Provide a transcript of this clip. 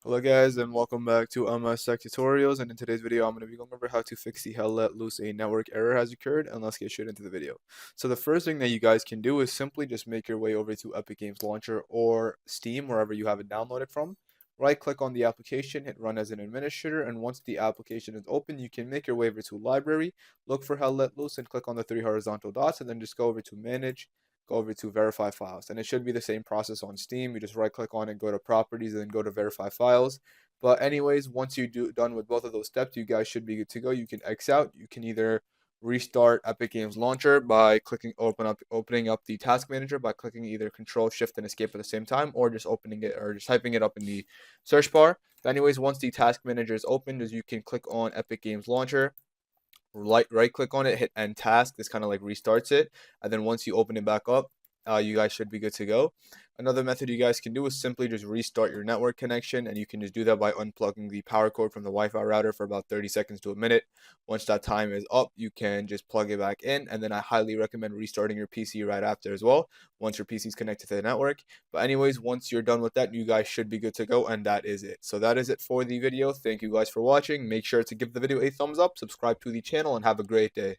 Hello guys and welcome back to MS Tech Tutorials, and in today's video I'm going to be going over how to fix the Hell Let Loose a network error has occurred, and let's get straight into the video. So the first thing that you guys can do is simply just make your way over to Epic Games Launcher or Steam, wherever you have it downloaded from. Right click on the application, hit run as an administrator, and once the application is open you can make your way over to library, look for Hell Let Loose and click on the three horizontal dots, and then just go over to manage, go over to verify files, and it should be the same process on Steam. You just right click on it, go to properties, and then go to verify files. But anyways, once you do done with both of those steps, you guys should be good to go. You can X out. You can either restart Epic Games Launcher by opening up the task manager by clicking either Control Shift and Escape at the same time, or just opening it or just typing it up in the search bar. But anyways, once the task manager is opened, as you can click on Epic Games Launcher, right click on it, hit end task. This kind of like restarts it, and then once you open it back up, you guys should be good to go. Another method you guys can do is simply just restart your network connection, and you can just do that by unplugging the power cord from the Wi-Fi router for about 30 seconds to a minute. Once that time is up, you can just plug it back in, and then I highly recommend restarting your PC right after as well, once your PC is connected to the network. But anyways, once you're done with that, you guys should be good to go, and that is it. So that is it for the video. Thank you guys for watching. Make sure to give the video a thumbs up, subscribe to the channel, and have a great day.